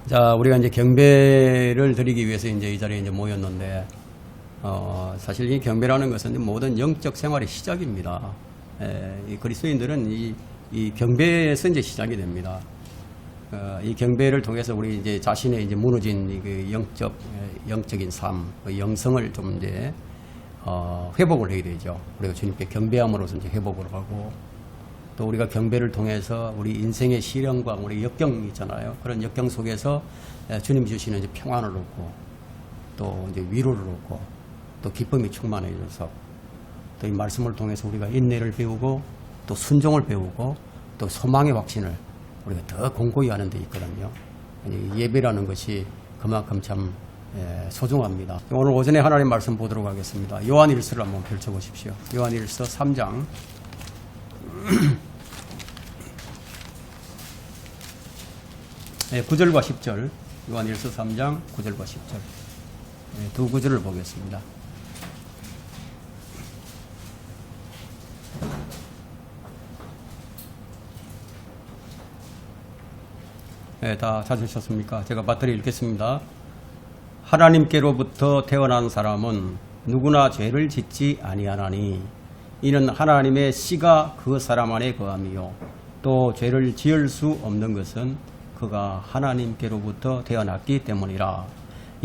자, 우리가 이제 경배를 드리기 위해서 이제 이 자리에 이제 모였는데, 사실 이 경배라는 것은 모든 영적 생활의 시작입니다. 이 그리스도인들은 이 경배에서 이제 시작이 됩니다. 이 경배를 통해서 우리 이제 자신의 이제 무너진 그 영적인 삶, 그 영성을 좀 이제 회복을 해야 되죠. 그리고 주님께 경배함으로써 이제 회복을 하고, 또 우리가 경배를 통해서 우리 인생의 시련과 우리 역경이 있잖아요. 그런 역경 속에서 주님 주시는 이제 평안을 얻고, 또 이제 위로를 얻고, 또 기쁨이 충만해져서, 또 이 말씀을 통해서 우리가 인내를 배우고, 또 순종을 배우고, 또 소망의 확신을 우리가 더 공고히 하는 데 있거든요. 예배라는 것이 그만큼 참 소중합니다. 오늘 오전에 하나님 말씀 보도록 하겠습니다. 요한일서를 한번 펼쳐보십시오. 요한일서 3장 9절과 10절, 요한일서 3장 9절과 10절 두 구절을 보겠습니다. 네, 다 찾으셨습니까? 제가 맞들이 읽겠습니다. 하나님께로부터 태어난 사람은 누구나 죄를 짓지 아니하나니 이는 하나님의 씨가 그 사람 안에 거함이요 또 죄를 지을 수 없는 것은 그가 하나님께로부터 태어났기 때문이라.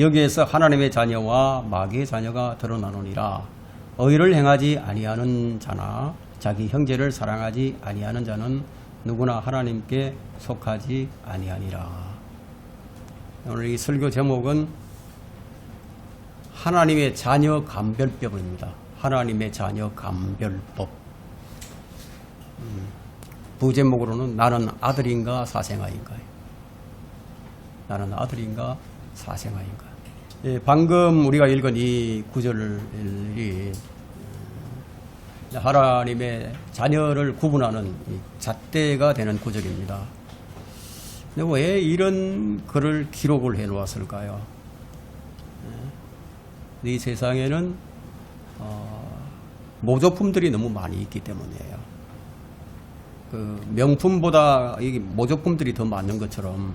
여기에서 하나님의 자녀와 마귀의 자녀가 드러나노니라. 의를 행하지 아니하는 자나 자기 형제를 사랑하지 아니하는 자는 누구나 하나님께 속하지 아니하니라. 오늘 이 설교 제목은 하나님의 자녀 감별법입니다. 하나님의 자녀 감별법. 부제목으로는 나는 아들인가 사생아인가요? 나는 아들인가 사생아인가? 예, 방금 우리가 읽은 이 구절이 하나님의 자녀를 구분하는 이 잣대가 되는 구절입니다. 근데 왜 이런 글을 기록을 해 놓았을까요? 이 세상에는 모조품들이 너무 많이 있기 때문이에요. 그 명품보다 이 모조품들이 더 많은 것처럼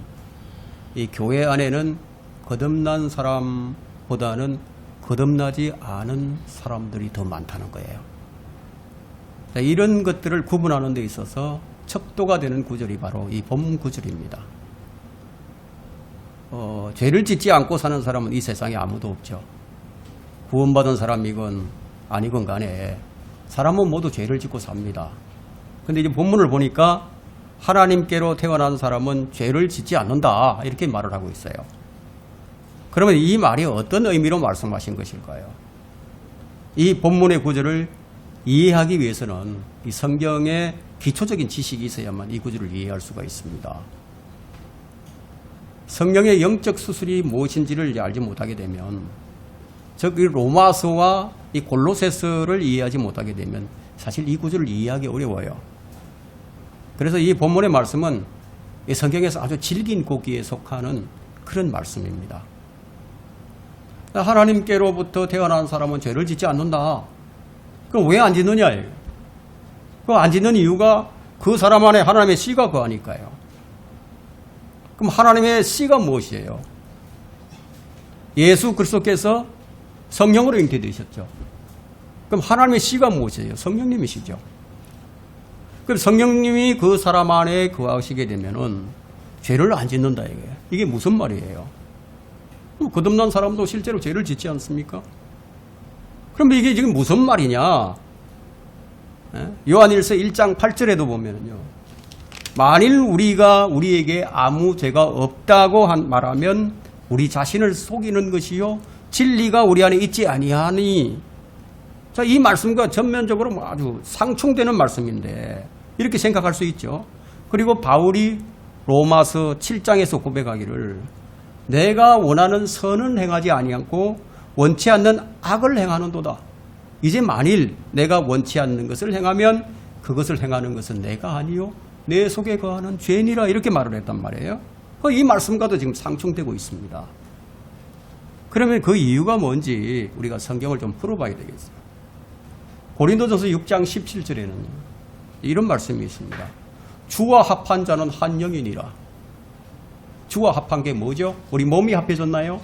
이 교회 안에는 거듭난 사람보다는 거듭나지 않은 사람들이 더 많다는 거예요. 이런 것들을 구분하는 데 있어서 척도가 되는 구절이 바로 이 본 구절입니다. 죄를 짓지 않고 사는 사람은 이 세상에 아무도 없죠. 구원받은 사람이건 아니건 간에 사람은 모두 죄를 짓고 삽니다. 근데 이제 본문을 보니까 하나님께로 태어난 사람은 죄를 짓지 않는다 이렇게 말을 하고 있어요. 그러면 이 말이 어떤 의미로 말씀하신 것일까요? 이 본문의 구절을 이해하기 위해서는 이 성경의 기초적인 지식이 있어야만 이 구절을 이해할 수가 있습니다. 성경의 영적 수술이 무엇인지를 알지 못하게 되면, 즉 이 로마서와 이 골로새서를 이해하지 못하게 되면 사실 이 구절을 이해하기 어려워요. 그래서 이 본문의 말씀은 이 성경에서 아주 질긴 고기에 속하는 그런 말씀입니다. 하나님께로부터 태어난 사람은 죄를 짓지 않는다. 그럼 왜 안 짓느냐? 그 안 짓는 이유가 그 사람 안에 하나님의 씨가 거하니까요. 그럼 하나님의 씨가 무엇이에요? 예수 그리스도께서 성령으로 잉태되셨죠. 그럼 하나님의 씨가 무엇이에요? 성령님이시죠. 그럼 성령님이 그 사람 안에 거하시게 되면은 죄를 안 짓는다 이거예요. 이게 무슨 말이에요? 거듭난 사람도 실제로 죄를 짓지 않습니까? 그럼 이게 지금 무슨 말이냐? 요한일서 1장 8절에도 보면요. 만일 우리가 우리에게 아무 죄가 없다고 말하면 우리 자신을 속이는 것이요 진리가 우리 안에 있지 아니하니. 자, 이 말씀과 전면적으로 아주 상충되는 말씀인데 이렇게 생각할 수 있죠. 그리고 바울이 로마서 7장에서 고백하기를 내가 원하는 선은 행하지 아니하고 원치 않는 악을 행하는도다. 이제 만일 내가 원치 않는 것을 행하면 그것을 행하는 것은 내가 아니요 내 속에 거하는 죄니라 이렇게 말을 했단 말이에요. 이 말씀과도 지금 상충되고 있습니다. 그러면 그 이유가 뭔지 우리가 성경을 좀 풀어봐야 되겠어요. 고린도전서 6장 17절에는 이런 말씀이 있습니다. 주와 합한 자는 한 영이니라. 주와 합한 게 뭐죠? 우리 몸이 합해졌나요?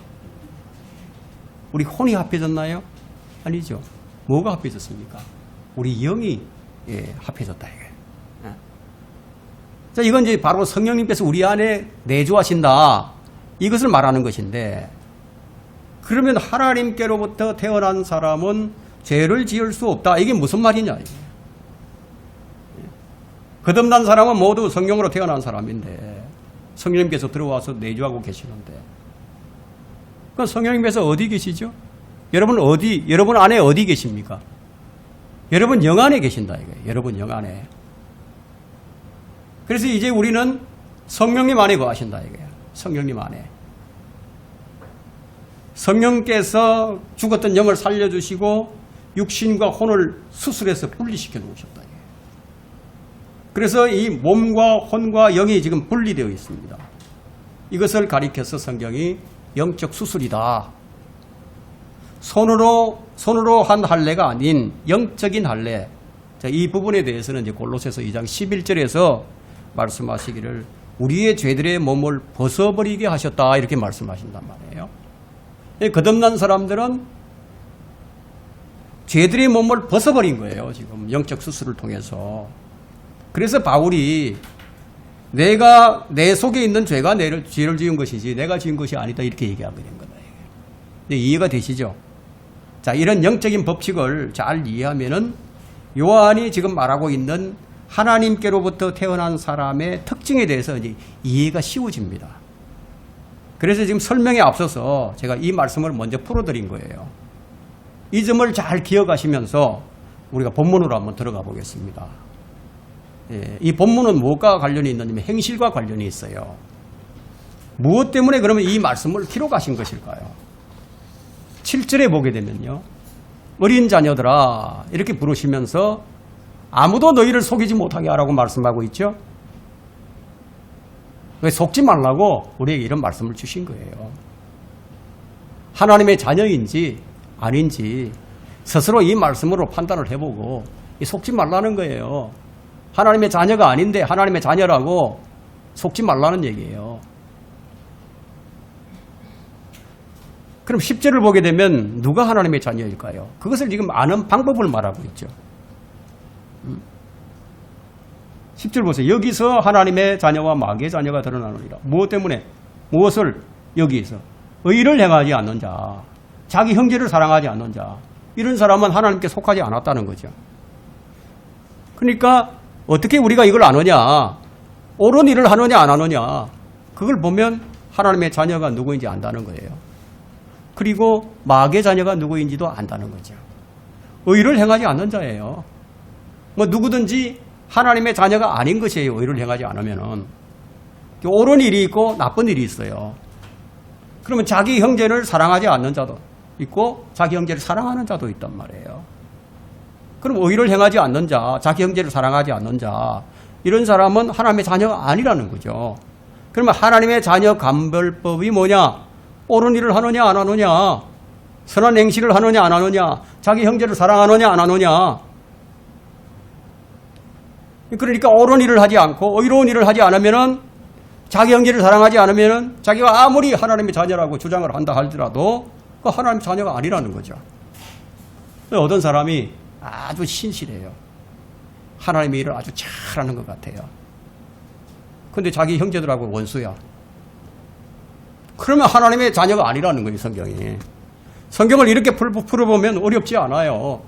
우리 혼이 합해졌나요? 아니죠. 뭐가 합해졌습니까? 우리 영이 합해졌다 이게. 자, 이건 이제 바로 성령님께서 우리 안에 내주하신다. 이것을 말하는 것인데, 그러면 하나님께로부터 태어난 사람은 죄를 지을 수 없다. 이게 무슨 말이냐? 이게. 거듭난 사람은 모두 성령으로 태어난 사람인데 성령님께서 들어와서 내주하고 계시는데, 그럼 성령님께서 어디 계시죠? 여러분 안에 어디 계십니까? 여러분 영 안에 계신다 이거예요. 여러분 영 안에. 그래서 이제 우리는 성령님 안에 거하신다 이거예요. 성령님 안에. 성령께서 죽었던 영을 살려주시고 육신과 혼을 수술해서 분리시켜 놓으셨다. 그래서 이 몸과 혼과 영이 지금 분리되어 있습니다. 이것을 가리켜서 성경이 영적 수술이다. 손으로 한 할례가 아닌 영적인 할례. 자, 이 부분에 대해서는 이제 골로새서 2장 11절에서 말씀하시기를 우리의 죄들의 몸을 벗어버리게 하셨다. 이렇게 말씀하신단 말이에요. 거듭난 사람들은 죄들의 몸을 벗어버린 거예요. 지금 영적 수술을 통해서. 그래서 바울이 내가 내 속에 있는 죄가 죄를 지은 것이지 내가 지은 것이 아니다 이렇게 얘기하게 된 거다. 이해가 되시죠? 자, 이런 영적인 법칙을 잘 이해하면은 요한이 지금 말하고 있는 하나님께로부터 태어난 사람의 특징에 대해서 이제 이해가 쉬워집니다. 그래서 지금 설명에 앞서서 제가 이 말씀을 먼저 풀어드린 거예요. 이 점을 잘 기억하시면서 우리가 본문으로 한번 들어가 보겠습니다. 이 본문은 무엇과 관련이 있느냐면 행실과 관련이 있어요. 무엇 때문에 그러면 이 말씀을 기록하신 것일까요? 7절에 보게 되면요. 어린 자녀들아 이렇게 부르시면서 아무도 너희를 속이지 못하게 하라고 말씀하고 있죠. 왜 속지 말라고 우리에게 이런 말씀을 주신 거예요. 하나님의 자녀인지 아닌지 스스로 이 말씀으로 판단을 해보고 속지 말라는 거예요. 하나님의 자녀가 아닌데 하나님의 자녀라고 속지 말라는 얘기예요. 그럼 10절을 보게 되면 누가 하나님의 자녀일까요? 그것을 지금 아는 방법을 말하고 있죠. 10절 보세요. 여기서 하나님의 자녀와 마귀의 자녀가 드러나느니라. 무엇 때문에? 무엇을? 여기에서 의를 행하지 않는 자, 자기 형제를 사랑하지 않는 자, 이런 사람은 하나님께 속하지 않았다는 거죠. 그러니까 어떻게 우리가 이걸 아느냐? 옳은 일을 하느냐 안 하느냐? 그걸 보면 하나님의 자녀가 누구인지 안다는 거예요. 그리고 마귀의 자녀가 누구인지도 안다는 거죠. 의를 행하지 않는 자예요. 뭐 누구든지 하나님의 자녀가 아닌 것이에요. 의를 행하지 않으면은. 옳은 일이 있고 나쁜 일이 있어요. 그러면 자기 형제를 사랑하지 않는 자도 있고 자기 형제를 사랑하는 자도 있단 말이에요. 그럼 의를 행하지 않는 자, 자기 형제를 사랑하지 않는 자, 이런 사람은 하나님의 자녀가 아니라는 거죠. 그러면 하나님의 자녀 감별법이 뭐냐? 옳은 일을 하느냐 안 하느냐, 선한 행실을 하느냐 안 하느냐, 자기 형제를 사랑하느냐 안 하느냐. 그러니까 옳은 일을 하지 않고 의로운 일을 하지 않으면은, 자기 형제를 사랑하지 않으면은 자기가 아무리 하나님의 자녀라고 주장을 한다 할지라도 그 하나님의 자녀가 아니라는 거죠. 어떤 사람이 아주 신실해요. 하나님의 일을 아주 잘하는 것 같아요. 근데 자기 형제들하고 원수야. 그러면 하나님의 자녀가 아니라는 거예요, 성경이. 성경을 이렇게 풀어보면 어렵지 않아요.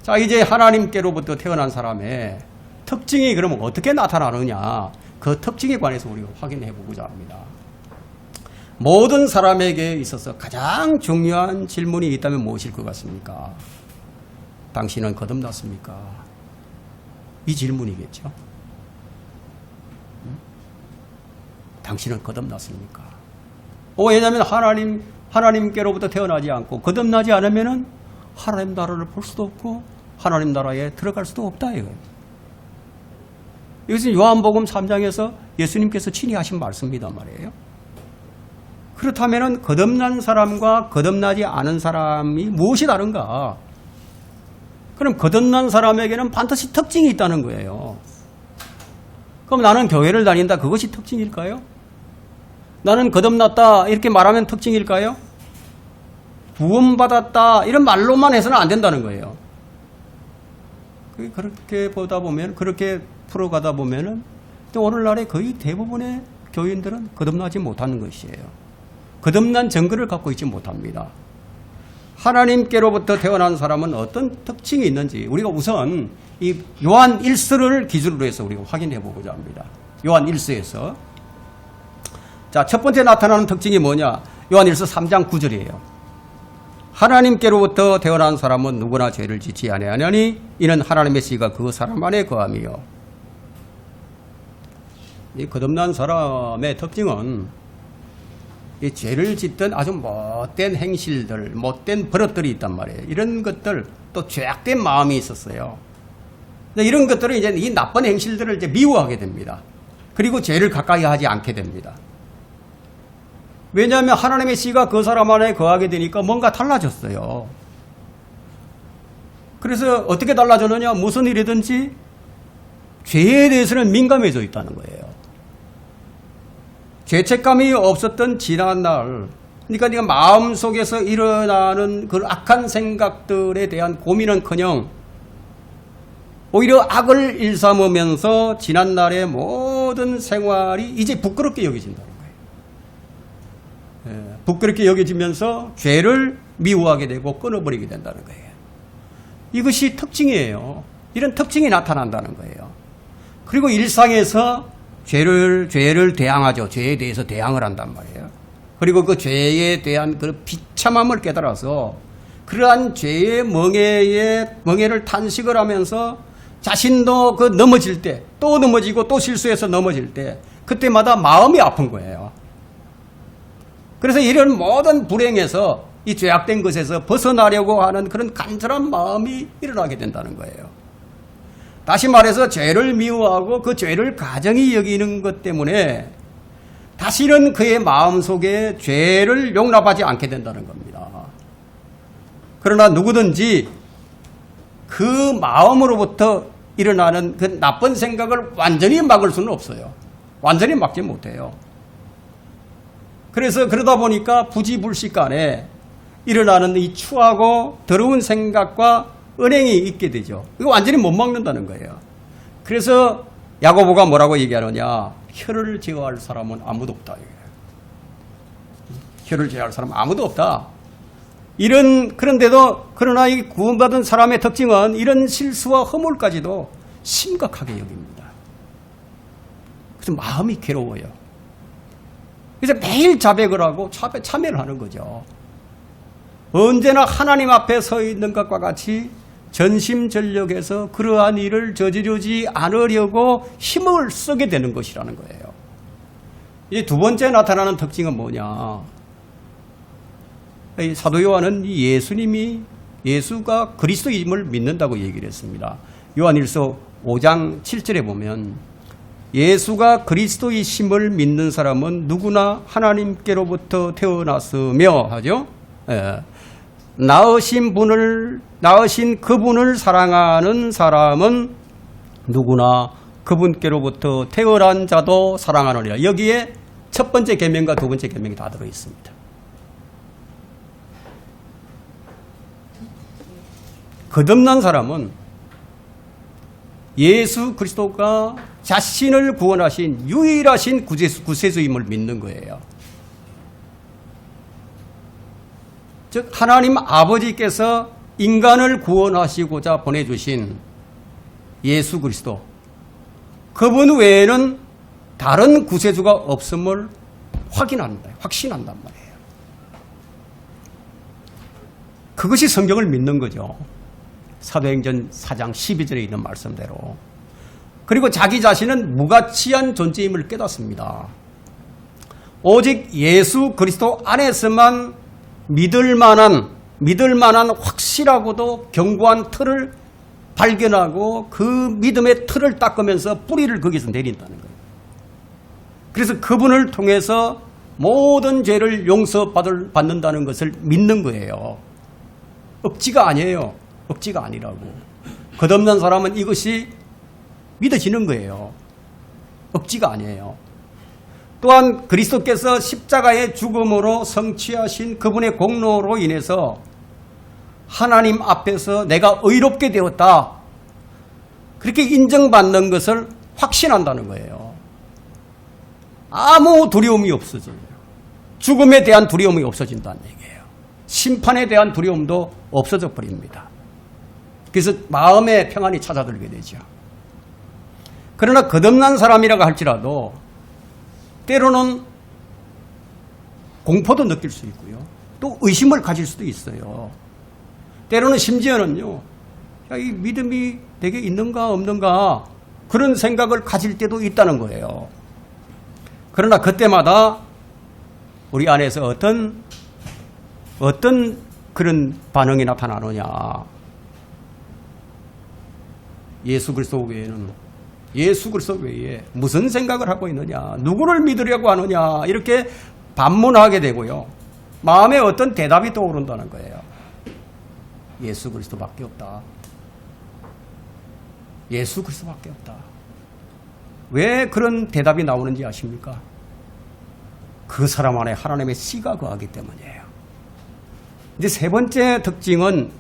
자, 이제 하나님께로부터 태어난 사람의 특징이 그러면 어떻게 나타나느냐, 그 특징에 관해서 우리가 확인해 보고자 합니다. 모든 사람에게 있어서 가장 중요한 질문이 있다면 무엇일 것 같습니까? 당신은 거듭났습니까? 이 질문이겠죠. 당신은 거듭났습니까? 왜냐하면 하나님께로부터 태어나지 않고 거듭나지 않으면 하나님 나라를 볼 수도 없고 하나님 나라에 들어갈 수도 없다 이거예요. 이것은 요한복음 3장에서 예수님께서 친히 하신 말씀이란 말이에요. 그렇다면 거듭난 사람과 거듭나지 않은 사람이 무엇이 다른가? 그럼 거듭난 사람에게는 반드시 특징이 있다는 거예요. 그럼 나는 교회를 다닌다, 그것이 특징일까요? 나는 거듭났다 이렇게 말하면 특징일까요? 구원받았다 이런 말로만 해서는 안 된다는 거예요. 그렇게 보다 보면, 그렇게 풀어가다 보면은 또 오늘날에 거의 대부분의 교인들은 거듭나지 못하는 것이에요. 거듭난 증거를 갖고 있지 못합니다. 하나님께로부터 태어난 사람은 어떤 특징이 있는지 우리가 우선 이 요한 1서를 기준으로 해서 우리가 확인해 보고자 합니다. 요한 1서에서 자, 첫 번째 나타나는 특징이 뭐냐? 요한 1서 3장 9절이에요. 하나님께로부터 태어난 사람은 누구나 죄를 짓지 아니하나니 이는 하나님의 씨가 그 사람 안에 거함이요. 이 거듭난 사람의 특징은 이 죄를 짓던 아주 못된 행실들, 못된 버릇들이 있단 말이에요. 이런 것들, 또 죄악된 마음이 있었어요. 이런 것들은 이제 이 나쁜 행실들을 이제 미워하게 됩니다. 그리고 죄를 가까이 하지 않게 됩니다. 왜냐하면 하나님의 씨가 그 사람 안에 거하게 되니까 뭔가 달라졌어요. 그래서 어떻게 달라졌느냐? 무슨 일이든지 죄에 대해서는 민감해져 있다는 거예요. 죄책감이 없었던 지난날, 그러니까 네가 마음속에서 일어나는 그 악한 생각들에 대한 고민은커녕 오히려 악을 일삼으면서 지난날의 모든 생활이 이제 부끄럽게 여겨진다는 거예요. 부끄럽게 여겨지면서 죄를 미워하게 되고 끊어버리게 된다는 거예요. 이것이 특징이에요. 이런 특징이 나타난다는 거예요. 그리고 일상에서 죄를 대항하죠. 죄에 대해서 대항을 한단 말이에요. 그리고 그 죄에 대한 그 비참함을 깨달아서 그러한 죄의 멍에를 탄식을 하면서 자신도 그 넘어질 때, 또 넘어지고 또 실수해서 넘어질 때, 그때마다 마음이 아픈 거예요. 그래서 이런 모든 불행에서 이 죄악된 것에서 벗어나려고 하는 그런 간절한 마음이 일어나게 된다는 거예요. 다시 말해서 죄를 미워하고 그 죄를 가정히 여기는 것 때문에 다시는 그의 마음속에 죄를 용납하지 않게 된다는 겁니다. 그러나 누구든지 그 마음으로부터 일어나는 그 나쁜 생각을 완전히 막을 수는 없어요. 완전히 막지 못해요. 그래서 그러다 보니까 부지불식간에 일어나는 이 추하고 더러운 생각과 은행이 있게 되죠. 이거 완전히 못 막는다는 거예요. 그래서 야고보가 뭐라고 얘기하느냐? 혀를 제어할 사람은 아무도 없다. 혀를 제어할 사람은 아무도 없다. 그런데도 그러나 이 구원받은 사람의 특징은 이런 실수와 허물까지도 심각하게 여깁니다. 그래서 마음이 괴로워요. 그래서 매일 자백을 하고 참회를 하는 거죠. 언제나 하나님 앞에 서 있는 것과 같이 전심전력해서 그러한 일을 저지르지 않으려고 힘을 쓰게 되는 것이라는 거예요. 이제 두 번째 나타나는 특징은 뭐냐? 사도 요한은 예수가 그리스도임을 믿는다고 얘기를 했습니다. 요한일서 5장 7절에 보면 예수가 그리스도이심을 믿는 사람은 누구나 하나님께로부터 태어났으며 하죠. 낳으신 그분을 사랑하는 사람은 누구나 그분께로부터 태어난 자도 사랑하느니라. 여기에 첫 번째 계명과 두 번째 계명이 다 들어 있습니다. 거듭난 사람은 예수 그리스도가 자신을 구원하신 유일하신 구세주임을 믿는 거예요. 즉 하나님 아버지께서 인간을 구원하시고자 보내주신 예수 그리스도, 그분 외에는 다른 구세주가 없음을 확신한단 말이에요. 그것이 성경을 믿는 거죠. 사도행전 4장 12절에 있는 말씀대로. 그리고 자기 자신은 무가치한 존재임을 깨닫습니다. 오직 예수 그리스도 안에서만 믿을 만한 확실하고도 견고한 틀을 발견하고 그 믿음의 틀을 닦으면서 뿌리를 거기서 내린다는 거예요. 그래서 그분을 통해서 모든 죄를 용서받는다는 것을 믿는 거예요. 억지가 아니에요. 억지가 아니라고. 거듭난 사람은 이것이 믿어지는 거예요. 억지가 아니에요. 또한 그리스도께서 십자가의 죽음으로 성취하신 그분의 공로로 인해서 하나님 앞에서 내가 의롭게 되었다, 그렇게 인정받는 것을 확신한다는 거예요. 아무 두려움이 없어져요. 죽음에 대한 두려움이 없어진다는 얘기예요. 심판에 대한 두려움도 없어져 버립니다. 그래서 마음의 평안이 찾아들게 되죠. 그러나 거듭난 사람이라고 할지라도 때로는 공포도 느낄 수 있고요. 또 의심을 가질 수도 있어요. 때로는 심지어는요, 야, 이 믿음이 내게 있는가 없는가 그런 생각을 가질 때도 있다는 거예요. 그러나 그때마다 우리 안에서 어떤 그런 반응이 나타나느냐. 예수 그리스도 외에 무슨 생각을 하고 있느냐, 누구를 믿으려고 하느냐, 이렇게 반문하게 되고요. 마음에 어떤 대답이 떠오른다는 거예요. 예수 그리스도밖에 없다. 예수 그리스도밖에 없다. 왜 그런 대답이 나오는지 아십니까? 그 사람 안에 하나님의 씨가 거하기 때문이에요. 이제 세 번째 특징은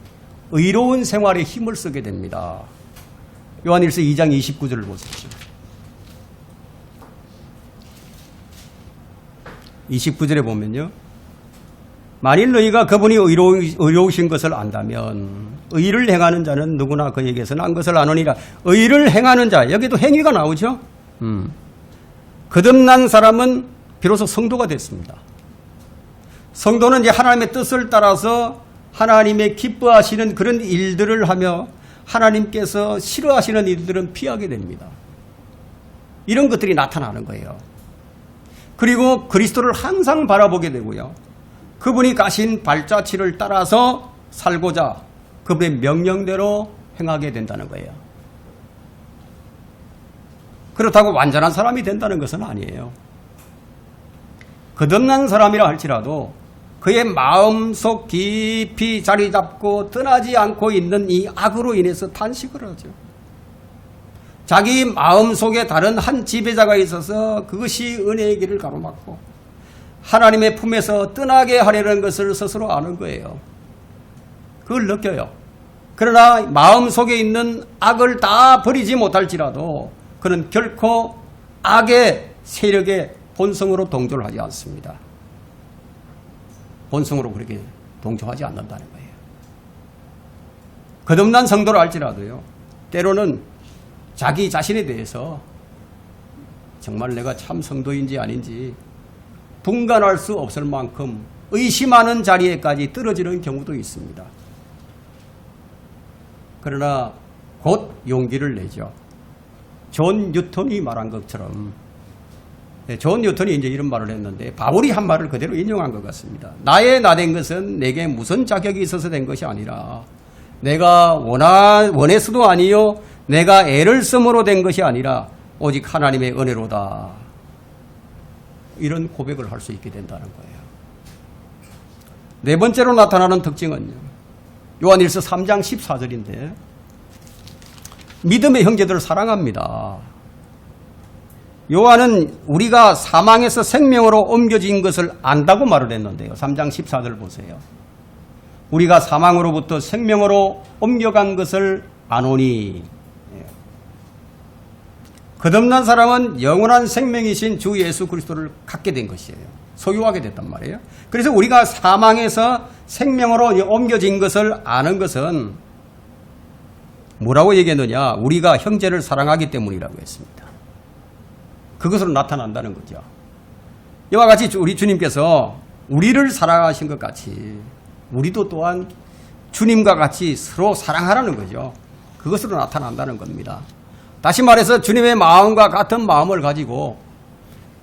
의로운 생활에 힘을 쓰게 됩니다. 요한일서 2장 29절을 보십시오. 29절에 보면요, 만일 너희가 그분이 의로우신 것을 안다면 의를 행하는 자는 누구나 그에게서 난 것을 아느니라. 의를 행하는 자, 여기도 행위가 나오죠. 거듭난 사람은 비로소 성도가 됐습니다. 성도는 이제 하나님의 뜻을 따라서 하나님의 기뻐하시는 그런 일들을 하며 하나님께서 싫어하시는 일들은 피하게 됩니다. 이런 것들이 나타나는 거예요. 그리고 그리스도를 항상 바라보게 되고요. 그분이 가신 발자취를 따라서 살고자 그분의 명령대로 행하게 된다는 거예요. 그렇다고 완전한 사람이 된다는 것은 아니에요. 거듭난 사람이라 할지라도 그의 마음속 깊이 자리 잡고 떠나지 않고 있는 이 악으로 인해서 탄식을 하죠. 자기 마음속에 다른 한 지배자가 있어서 그것이 은혜의 길을 가로막고 하나님의 품에서 떠나게 하려는 것을 스스로 아는 거예요. 그걸 느껴요. 그러나 마음속에 있는 악을 다 버리지 못할지라도 그는 결코 악의 세력에 본성으로 동조를 하지 않습니다. 본성으로 그렇게 동조하지 않는다는 거예요. 거듭난 성도를 알지라도요, 때로는 자기 자신에 대해서 정말 내가 참 성도인지 아닌지 분간할 수 없을 만큼 의심하는 자리에까지 떨어지는 경우도 있습니다. 그러나 곧 용기를 내죠. 존 뉴턴이 말한 것처럼, 존 뉴턴이 이제 이런 말을 했는데 바울이 한 말을 그대로 인용한 것 같습니다. 나의 나된 것은 내게 무슨 자격이 있어서 된 것이 아니라 내가 원해서도 아니요 내가 애를 써으로 된 것이 아니라 오직 하나님의 은혜로다. 이런 고백을 할 수 있게 된다는 거예요. 네 번째로 나타나는 특징은요, 요한일서 3장 14절인데 믿음의 형제들을 사랑합니다. 요한은 우리가 사망에서 생명으로 옮겨진 것을 안다고 말을 했는데요. 3장 14절 보세요. 우리가 사망으로부터 생명으로 옮겨간 것을 아노니. 거듭난 사람은 영원한 생명이신 주 예수 그리스도를 갖게 된 것이에요. 소유하게 됐단 말이에요. 그래서 우리가 사망에서 생명으로 옮겨진 것을 아는 것은 뭐라고 얘기했느냐? 우리가 형제를 사랑하기 때문이라고 했습니다. 그것으로 나타난다는 거죠. 이와 같이 우리 주님께서 우리를 사랑하신 것 같이 우리도 또한 주님과 같이 서로 사랑하라는 거죠. 그것으로 나타난다는 겁니다. 다시 말해서 주님의 마음과 같은 마음을 가지고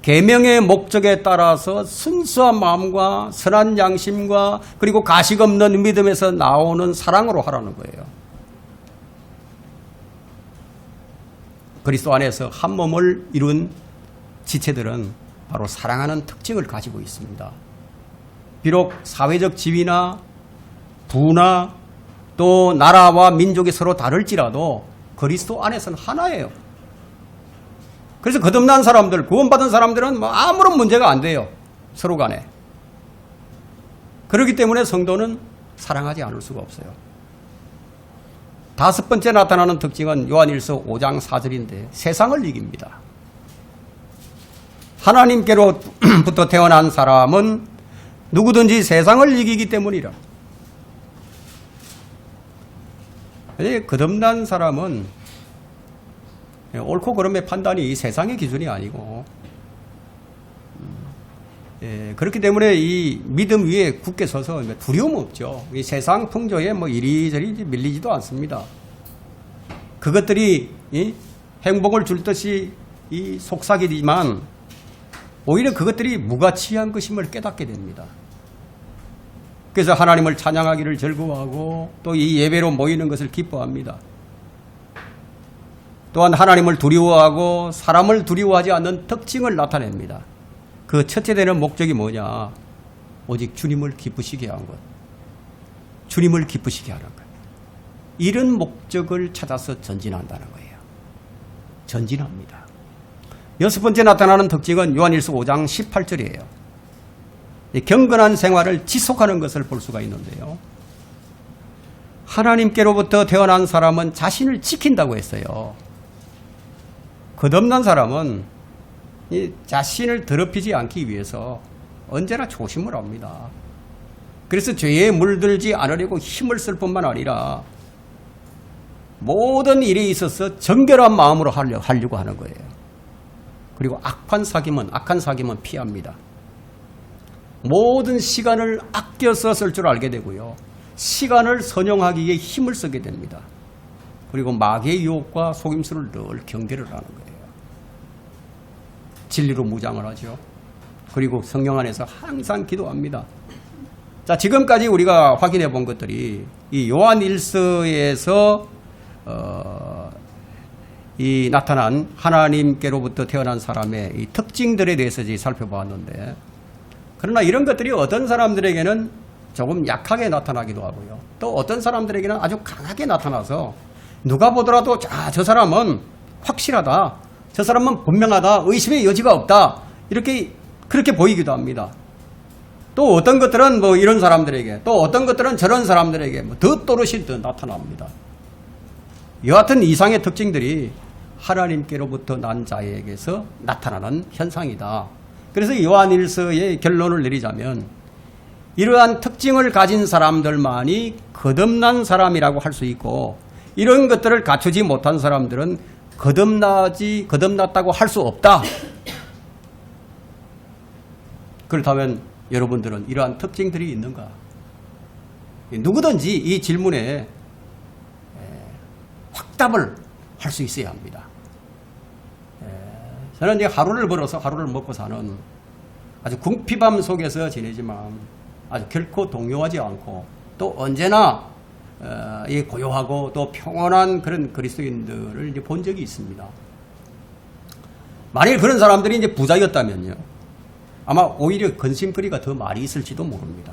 계명의 목적에 따라서 순수한 마음과 선한 양심과 그리고 가식 없는 믿음에서 나오는 사랑으로 하라는 거예요. 그리스도 안에서 한 몸을 이룬 지체들은 바로 사랑하는 특징을 가지고 있습니다. 비록 사회적 지위나 부나 또 나라와 민족이 서로 다를지라도 그리스도 안에서는 하나예요. 그래서 거듭난 사람들, 구원받은 사람들은 뭐 아무런 문제가 안 돼요. 서로 간에. 그렇기 때문에 성도는 사랑하지 않을 수가 없어요. 다섯 번째 나타나는 특징은 요한일서 5장 4절인데 세상을 이깁니다. 하나님께로부터 태어난 사람은 누구든지 세상을 이기기 때문이라. 거듭난 사람은 옳고 그름의 판단이 이 세상의 기준이 아니고, 그렇기 때문에 이 믿음 위에 굳게 서서 두려움 없죠. 이 세상 풍조에 뭐 이리저리 밀리지도 않습니다. 그것들이 행복을 줄 듯이 이 속삭이지만 오히려 그것들이 무가치한 것임을 깨닫게 됩니다. 그래서 하나님을 찬양하기를 즐거워하고 또 이 예배로 모이는 것을 기뻐합니다. 또한 하나님을 두려워하고 사람을 두려워하지 않는 특징을 나타냅니다. 그 첫째 되는 목적이 뭐냐? 오직 주님을 기쁘시게 한 것. 주님을 기쁘시게 하는 것. 이런 목적을 찾아서 전진한다는 거예요. 전진합니다. 여섯 번째 나타나는 특징은 요한일서 5장 18절이에요. 경건한 생활을 지속하는 것을 볼 수가 있는데요. 하나님께로부터 태어난 사람은 자신을 지킨다고 했어요. 거듭난 사람은 이 자신을 더럽히지 않기 위해서 언제나 조심을 합니다. 그래서 죄에 물들지 않으려고 힘을 쓸 뿐만 아니라 모든 일에 있어서 정결한 마음으로 하려고 하는 거예요. 그리고 악한 사귐은 피합니다. 모든 시간을 아껴서 쓸 줄 알게 되고요. 시간을 선용하기에 힘을 쓰게 됩니다. 그리고 마귀의 유혹과 속임수를 늘 경계를 하는 거예요. 진리로 무장을 하죠. 그리고 성령 안에서 항상 기도합니다. 자, 지금까지 우리가 확인해 본 것들이 이 요한일서에서 이 나타난 하나님께로부터 태어난 사람의 이 특징들에 대해서 살펴보았는데, 그러나 이런 것들이 어떤 사람들에게는 조금 약하게 나타나기도 하고요. 또 어떤 사람들에게는 아주 강하게 나타나서 누가 보더라도 저 사람은 확실하다, 저 사람은 분명하다, 의심의 여지가 없다, 그렇게 보이기도 합니다. 또 어떤 것들은 뭐 이런 사람들에게, 또 어떤 것들은 저런 사람들에게 더 또렷이 더 나타납니다. 여하튼 이상의 특징들이 하나님께로부터 난 자에게서 나타나는 현상이다. 그래서 요한일서의 결론을 내리자면 이러한 특징을 가진 사람들만이 거듭난 사람이라고 할 수 있고, 이런 것들을 갖추지 못한 사람들은 거듭났다고 할 수 없다. 그렇다면 여러분들은 이러한 특징들이 있는가? 누구든지 이 질문에 확답을 할 수 있어야 합니다. 저는 이제 하루를 벌어서 하루를 먹고 사는 아주 궁핍함 속에서 지내지만 아주 결코 동요하지 않고 또 언제나 고요하고 또 평온한 그런 그리스도인들을 이제 본 적이 있습니다. 만일 그런 사람들이 이제 부자였다면요, 아마 오히려 근심거리가 더 많이 있을지도 모릅니다.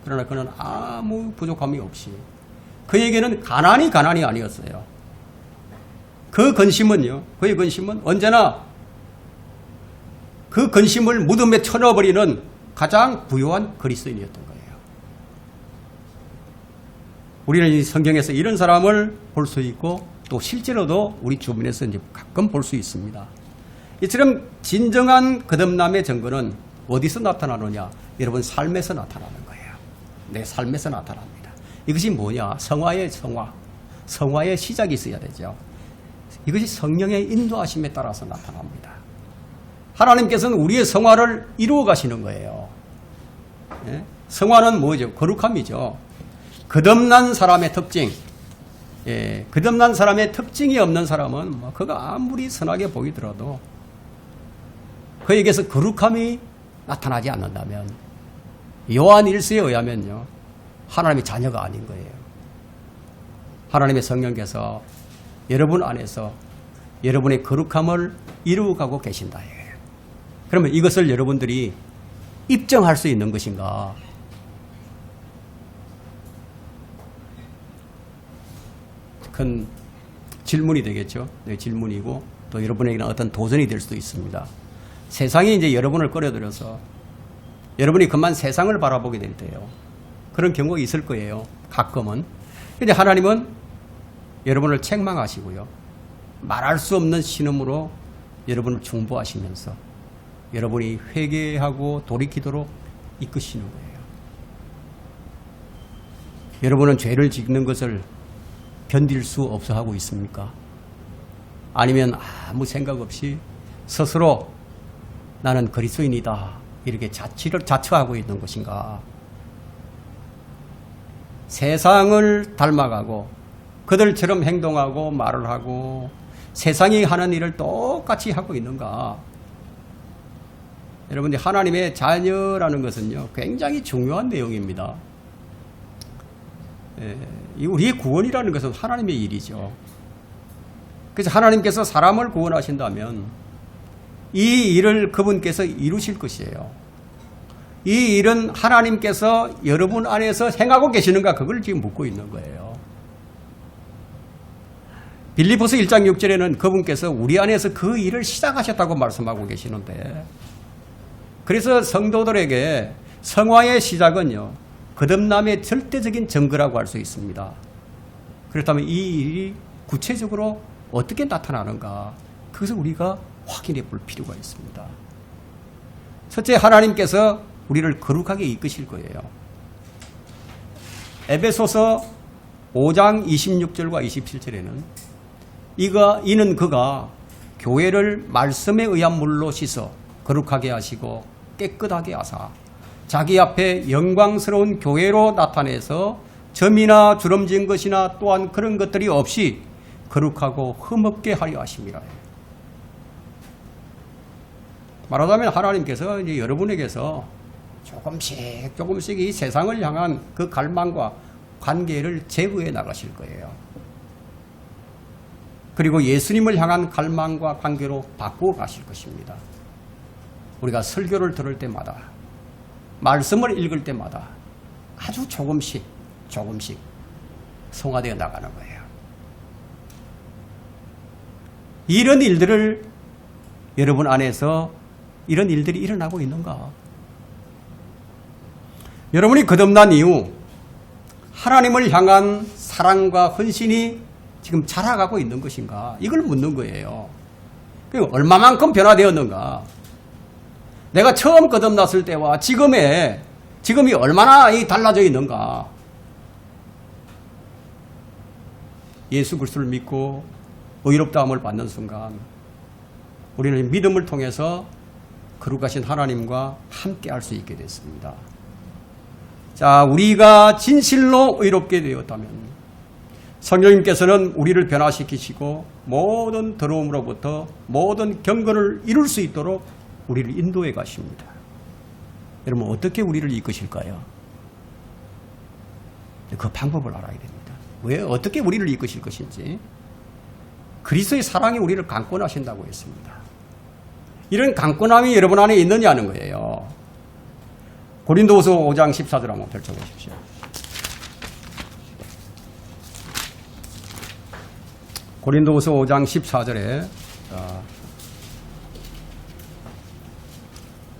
그러나 그는 아무 부족함이 없이, 그에게는 가난이 아니었어요. 그의 근심은 언제나 그 근심을 무덤에 쳐넣어버리는 가장 부유한 그리스도인이었던 거예요. 우리는 이 성경에서 이런 사람을 볼 수 있고 또 실제로도 우리 주변에서 이제 가끔 볼 수 있습니다. 이처럼 진정한 거듭남의 증거는 어디서 나타나느냐? 여러분 삶에서 나타나는 거예요. 내 삶에서 나타납니다. 이것이 뭐냐? 성화의 시작이 있어야 되죠. 이것이 성령의 인도하심에 따라서 나타납니다. 하나님께서는 우리의 성화를 이루어 가시는 거예요. 성화는 뭐죠? 거룩함이죠. 거듭난 사람의 특징. 거듭난 사람의 특징이 없는 사람은 그가 아무리 선하게 보이더라도 그에게서 거룩함이 나타나지 않는다면 요한일서에 의하면요, 하나님의 자녀가 아닌 거예요. 하나님의 성령께서 여러분 안에서 여러분의 거룩함을 이루어가고 계신다. 그러면 이것을 여러분들이 입증할 수 있는 것인가? 큰 질문이 되겠죠. 네, 질문이고 또 여러분에게는 어떤 도전이 될 수도 있습니다. 세상이 이제 여러분을 끌어들여서 여러분이 그만 세상을 바라보게 될 때요. 그런 경우가 있을 거예요. 가끔은. 근데 하나님은 여러분을 책망하시고요. 말할 수 없는 신음으로 여러분을 중보하시면서 여러분이 회개하고 돌이키도록 이끄시는 거예요. 여러분은 죄를 짓는 것을 견딜 수 없어 하고 있습니까? 아니면 아무 생각 없이 스스로 나는 그리스도인이다 이렇게 자처하고 있는 것인가? 세상을 닮아가고 그들처럼 행동하고 말을 하고 세상이 하는 일을 똑같이 하고 있는가? 여러분들 하나님의 자녀라는 것은요 굉장히 중요한 내용입니다. 우리의 구원이라는 것은 하나님의 일이죠. 그래서 하나님께서 사람을 구원하신다면 이 일을 그분께서 이루실 것이에요. 이 일은 하나님께서 여러분 안에서 행하고 계시는가 그걸 지금 묻고 있는 거예요. 빌립보서 1장 6절에는 그분께서 우리 안에서 그 일을 시작하셨다고 말씀하고 계시는데 그래서 성도들에게 성화의 시작은요 거듭남의 절대적인 증거라고 할 수 있습니다. 그렇다면 이 일이 구체적으로 어떻게 나타나는가 그것을 우리가 확인해 볼 필요가 있습니다. 첫째 하나님께서 우리를 거룩하게 이끄실 거예요. 에베소서 5장 26절과 27절에는 이는 그가 교회를 말씀에 의한 물로 씻어 거룩하게 하시고 깨끗하게 하사 자기 앞에 영광스러운 교회로 나타내서 점이나 주름진 것이나 또한 그런 것들이 없이 거룩하고 흠없게 하려 하심이라. 말하자면 하나님께서 이제 여러분에게서 조금씩 이 세상을 향한 그 갈망과 관계를 제거해 나가실 거예요. 그리고 예수님을 향한 갈망과 관계로 바꾸어 가실 것입니다. 우리가 설교를 들을 때마다 말씀을 읽을 때마다 아주 조금씩 성화되어 나가는 거예요. 이런 일들을 여러분 안에서 이런 일들이 일어나고 있는가? 여러분이 거듭난 이후 하나님을 향한 사랑과 헌신이 지금 자라가고 있는 것인가? 이걸 묻는 거예요. 얼마만큼 변화되었는가? 내가 처음 거듭났을 때와 지금이 얼마나 달라져 있는가? 예수 그리스도를 믿고 의롭다함을 받는 순간 우리는 믿음을 통해서 거룩하신 하나님과 함께 할 수 있게 됐습니다. 자, 우리가 진실로 의롭게 되었다면 성령님께서는 우리를 변화시키시고 모든 더러움으로부터 모든 경건을 이룰 수 있도록 우리를 인도해 가십니다. 여러분 어떻게 우리를 이끄실까요? 그 방법을 알아야 됩니다. 왜 어떻게 우리를 이끄실 것인지 그리스도의 사랑이 우리를 강권하신다고 했습니다. 이런 강권함이 여러분 안에 있느냐는 거예요. 고린도후서 5장 14절 한번 펼쳐보십시오. 고린도후서 5장 14절에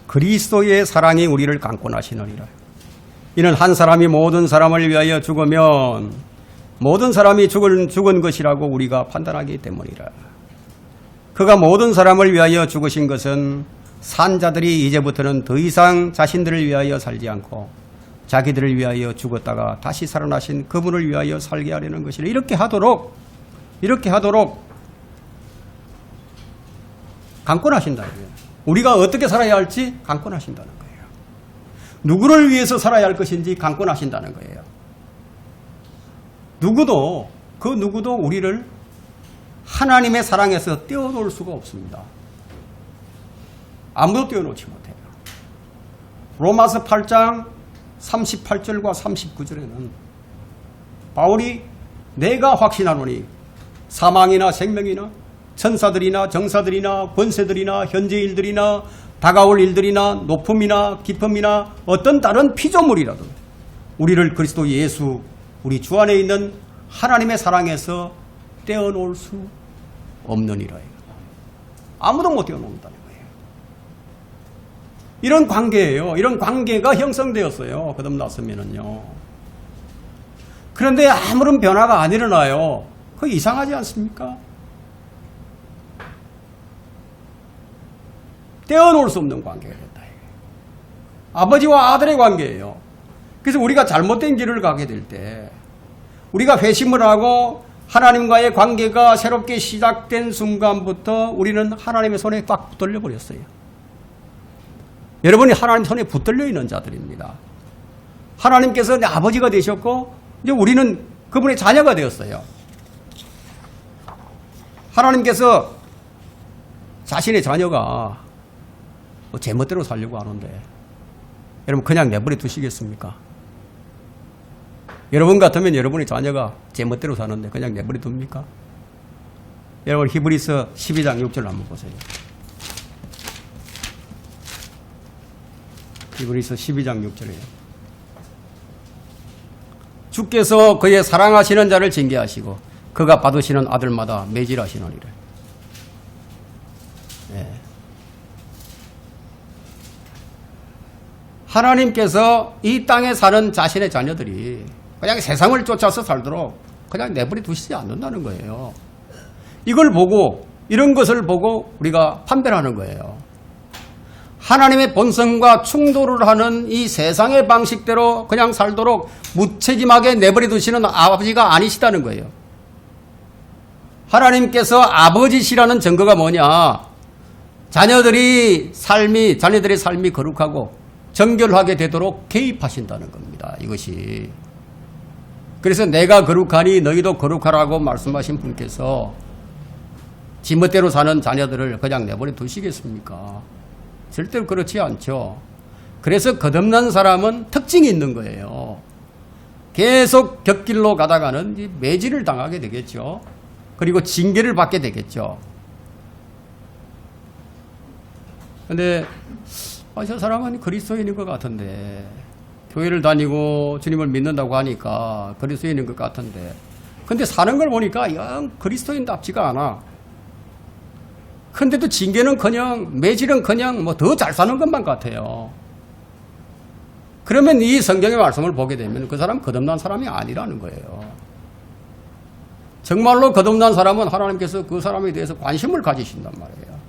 그리스도의 사랑이 우리를 강권하시느니라. 이는 한 사람이 모든 사람을 위하여 죽으면 모든 사람이 죽은 것이라고 우리가 판단하기 때문이라. 그가 모든 사람을 위하여 죽으신 것은 산 자들이 이제부터는 더 이상 자신들을 위하여 살지 않고 자기들을 위하여 죽었다가 다시 살아나신 그분을 위하여 살게 하려는 것이라. 이렇게 하도록 강권하신다는 거예요. 우리가 어떻게 살아야 할지 강권하신다는 거예요. 누구를 위해서 살아야 할 것인지 강권하신다는 거예요. 그 누구도 우리를 하나님의 사랑에서 떼어놓을 수가 없습니다. 아무도 떼어놓지 못해요. 로마서 8장 38절과 39절에는 바울이 내가 확신하노니 사망이나 생명이나 천사들이나 정사들이나 권세들이나 현재 일들이나 다가올 일들이나 높음이나 깊음이나 어떤 다른 피조물이라도 우리를 그리스도 예수 우리 주 안에 있는 하나님의 사랑에서 떼어놓을 수 없느니라. 아무도 못 뛰어넘는다는 거예요. 이런 관계예요. 이런 관계가 형성되었어요. 거듭났으면은요. 그런데 아무런 변화가 안 일어나요. 그거 이상하지 않습니까? 떼어놓을 수 없는 관계가 됐다. 아버지와 아들의 관계예요. 그래서 우리가 잘못된 길을 가게 될 때, 우리가 회심을 하고 하나님과의 관계가 새롭게 시작된 순간부터 우리는 하나님의 손에 꽉 붙들려 버렸어요. 여러분이 하나님 손에 붙들려 있는 자들입니다. 하나님께서 내 아버지가 되셨고 이제 우리는 그분의 자녀가 되었어요. 하나님께서 자신의 자녀가 제멋대로 살려고 하는데 여러분 그냥 내버려 두시겠습니까? 여러분 같으면 여러분의 자녀가 제멋대로 사는데 그냥 내버려 둡니까? 여러분 히브리서 12장 6절 한번 보세요. 히브리서 12장 6절이에요. 주께서 그의 사랑하시는 자를 징계하시고 그가 받으시는 아들마다 매질하시느니라. 네. 하나님께서 이 땅에 사는 자신의 자녀들이 그냥 세상을 쫓아서 살도록 그냥 내버려 두시지 않는다는 거예요. 이걸 보고 이런 것을 보고 우리가 판별하는 거예요. 하나님의 본성과 충돌을 하는 이 세상의 방식대로 그냥 살도록 무책임하게 내버려 두시는 아버지가 아니시다는 거예요. 하나님께서 아버지시라는 증거가 뭐냐? 자녀들의 삶이 거룩하고 정결하게 되도록 개입하신다는 겁니다. 이것이. 그래서 내가 거룩하니 너희도 거룩하라고 말씀하신 분께서 지멋대로 사는 자녀들을 그냥 내버려 두시겠습니까? 절대로 그렇지 않죠. 그래서 거듭난 사람은 특징이 있는 거예요. 계속 곁길로 가다가는 매질을 당하게 되겠죠. 그리고 징계를 받게 되겠죠. 근데 저 사람은 그리스도인인 것 같은데 교회를 다니고 주님을 믿는다고 하니까 그리스도인인 것 같은데 근데 사는 걸 보니까 영 그리스도인답지가 않아. 근데도 징계는커녕 매질은커녕 뭐 더 잘 사는 것만 같아요. 그러면 이 성경의 말씀을 보게 되면 그 사람 거듭난 사람이 아니라는 거예요. 정말로 거듭난 사람은 하나님께서 그 사람에 대해서 관심을 가지신단 말이에요.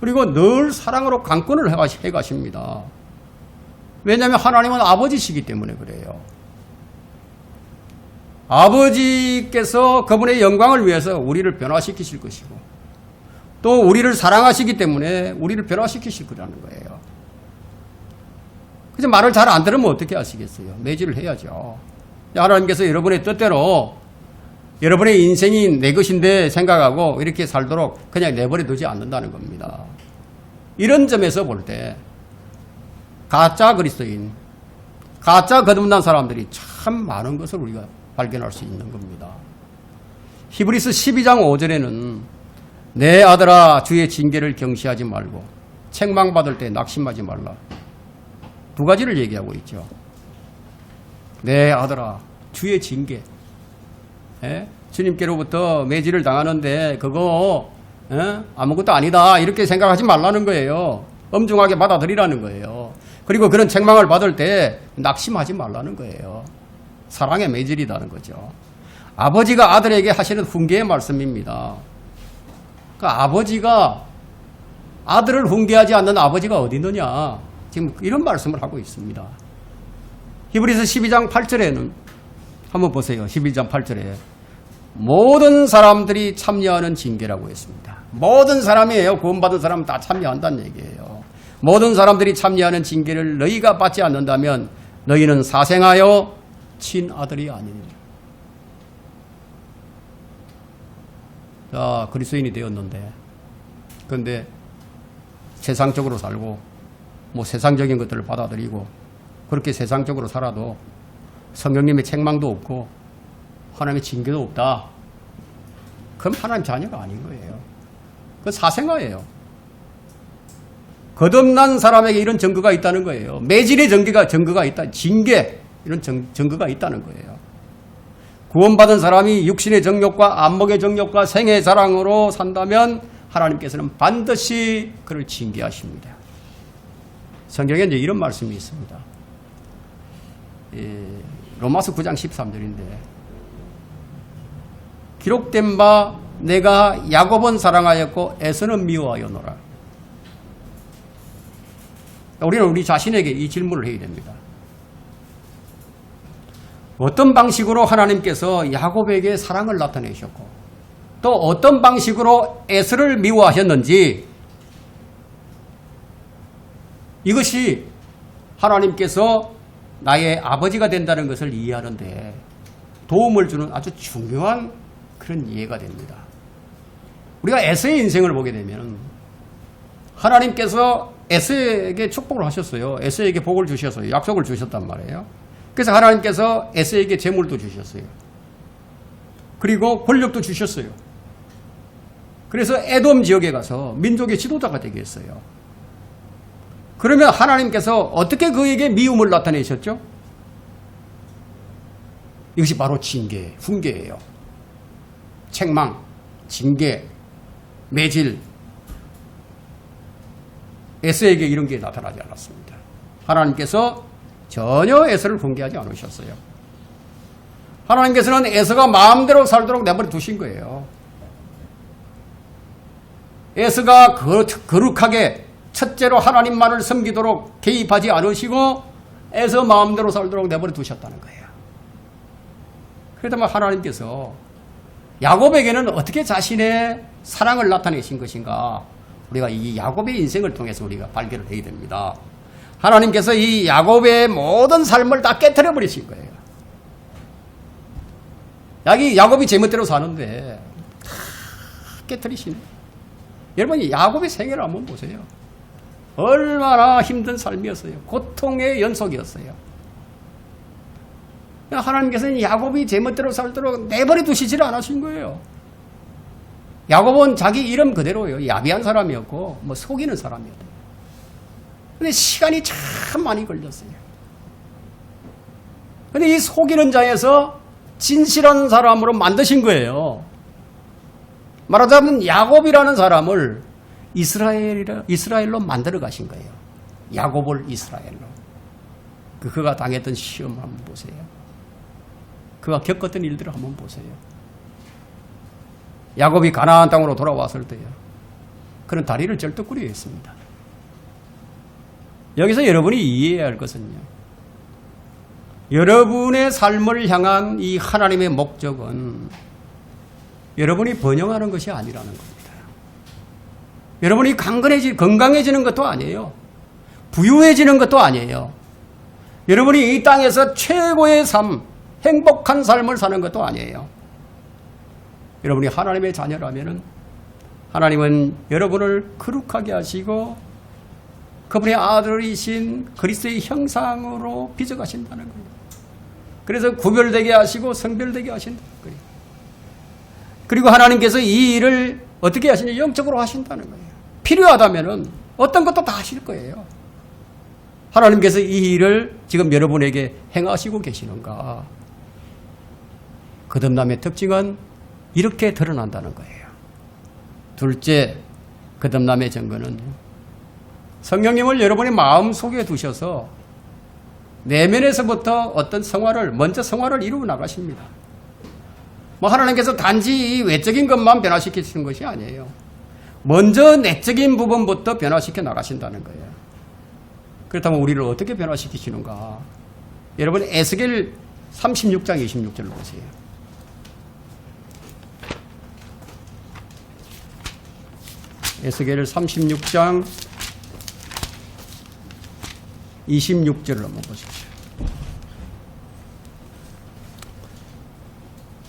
그리고 늘 사랑으로 강권을 해가십니다. 왜냐하면 하나님은 아버지시기 때문에 그래요. 아버지께서 그분의 영광을 위해서 우리를 변화시키실 것이고 또 우리를 사랑하시기 때문에 우리를 변화시키실 거라는 거예요. 그래서 말을 잘 안 들으면 어떻게 하시겠어요? 매질을 해야죠. 하나님께서 여러분의 뜻대로 여러분의 인생이 내 것인데 생각하고 이렇게 살도록 그냥 내버려 두지 않는다는 겁니다. 이런 점에서 볼 때 가짜 그리스도인, 가짜 거듭난 사람들이 참 많은 것을 우리가 발견할 수 있는 겁니다. 히브리서 12장 5절에는 내 아들아 주의 징계를 경시하지 말고 책망받을 때 낙심하지 말라. 두 가지를 얘기하고 있죠. 내 아들아 주의 징계. 주님께로부터 매질을 당하는데 그거 아무것도 아니다 이렇게 생각하지 말라는 거예요. 엄중하게 받아들이라는 거예요. 그리고 그런 책망을 받을 때 낙심하지 말라는 거예요. 사랑의 매질이라는 거죠. 아버지가 아들에게 하시는 훈계의 말씀입니다. 그러니까 아버지가 아들을 훈계하지 않는 아버지가 어디 있느냐 지금 이런 말씀을 하고 있습니다. 히브리서 12장 8절에는 한번 보세요. 12장 8절에 모든 사람들이 참여하는 징계라고 했습니다. 모든 사람이에요. 구원받은 사람은 다 참여한다는 얘기예요. 모든 사람들이 참여하는 징계를 너희가 받지 않는다면 너희는 사생하여 친아들이 아니니라. 자, 그리스도인이 되었는데 그런데 세상적으로 살고 뭐 세상적인 것들을 받아들이고 그렇게 세상적으로 살아도 성령님의 책망도 없고 하나님의 징계도 없다. 그럼 하나님 자녀가 아닌 거예요. 그건 사생아예요. 거듭난 사람에게 이런 증거가 있다는 거예요. 매질의 증거가 있다. 징계 이런 증거가 있다는 거예요. 구원받은 사람이 육신의 정욕과 안목의 정욕과 생의 자랑으로 산다면 하나님께서는 반드시 그를 징계하십니다. 성경에 이제 이런 말씀이 있습니다. 로마서 9장 13절인데 기록된 바 내가 야곱은 사랑하였고 에서는 미워하였노라. 우리는 우리 자신에게 이 질문을 해야 됩니다. 어떤 방식으로 하나님께서 야곱에게 사랑을 나타내셨고 또 어떤 방식으로 에서를 미워하셨는지 이것이 하나님께서 나의 아버지가 된다는 것을 이해하는데 도움을 주는 아주 중요한 그런 이해가 됩니다. 우리가 에서의 인생을 보게 되면 하나님께서 에서에게 축복을 하셨어요. 에서에게 복을 주셨어요. 약속을 주셨단 말이에요. 그래서 하나님께서 에서에게 재물도 주셨어요. 그리고 권력도 주셨어요. 그래서 에돔 지역에 가서 민족의 지도자가 되게 했어요. 그러면 하나님께서 어떻게 그에게 미움을 나타내셨죠? 이것이 바로 징계, 훈계예요. 책망, 징계, 매질. 에서에게 이런 게 나타나지 않았습니다. 하나님께서 전혀 에서를 훈계하지 않으셨어요. 하나님께서는 에서가 마음대로 살도록 내버려 두신 거예요. 에서가 거룩하게 첫째로 하나님만을 섬기도록 개입하지 않으시고 에서 마음대로 살도록 내버려 두셨다는 거예요. 그렇다면 하나님께서 야곱에게는 어떻게 자신의 사랑을 나타내신 것인가? 우리가 이 야곱의 인생을 통해서 우리가 발견을 해야 됩니다. 하나님께서 이 야곱의 모든 삶을 다 깨트려 버리신 거예요. 야곱이 제멋대로 사는데 다 깨트리시네. 여러분 야곱의 생애를 한번 보세요. 얼마나 힘든 삶이었어요. 고통의 연속이었어요. 하나님께서는 야곱이 제멋대로 살도록 내버려 두시질 않으신 거예요. 야곱은 자기 이름 그대로예요. 야비한 사람이었고 속이는 사람이었어요. 근데 시간이 참 많이 걸렸어요. 근데 이 속이는 자에서 진실한 사람으로 만드신 거예요. 말하자면 야곱이라는 사람을 이스라엘로 만들어 가신 거예요. 야곱을 이스라엘로. 그가 당했던 시험을 한번 보세요. 그가 겪었던 일들을 한번 보세요. 야곱이 가나안 땅으로 돌아왔을 때요. 그는 다리를 절뚝거리게 했습니다. 여기서 여러분이 이해해야 할 것은요. 여러분의 삶을 향한 이 하나님의 목적은 여러분이 번영하는 것이 아니라는 겁니다. 여러분이 건강해지는 것도 아니에요. 부유해지는 것도 아니에요. 여러분이 이 땅에서 최고의 삶, 행복한 삶을 사는 것도 아니에요. 여러분이 하나님의 자녀라면 하나님은 여러분을 거룩하게 하시고 그분의 아들이신 그리스도의 형상으로 빚어가신다는 거예요. 그래서 구별되게 하시고 성별되게 하신다는 거예요. 그리고 하나님께서 이 일을 어떻게 하시냐? 영적으로 하신다는 거예요. 필요하다면 어떤 것도 다 하실 거예요. 하나님께서 이 일을 지금 여러분에게 행하시고 계시는가? 거듭남의 특징은 이렇게 드러난다는 거예요. 둘째, 거듭남의 증거는 성령님을 여러분의 마음속에 두셔서 내면에서부터 어떤 먼저 성화를 이루어 나가십니다. 하나님께서 단지 이 외적인 것만 변화시키시는 것이 아니에요. 먼저 내적인 부분부터 변화시켜 나가신다는 거예요. 그렇다면 우리를 어떻게 변화시키시는가? 여러분 에스겔 36장 26절을 보세요. 에스겔 36장 26절을 한번 보십시오.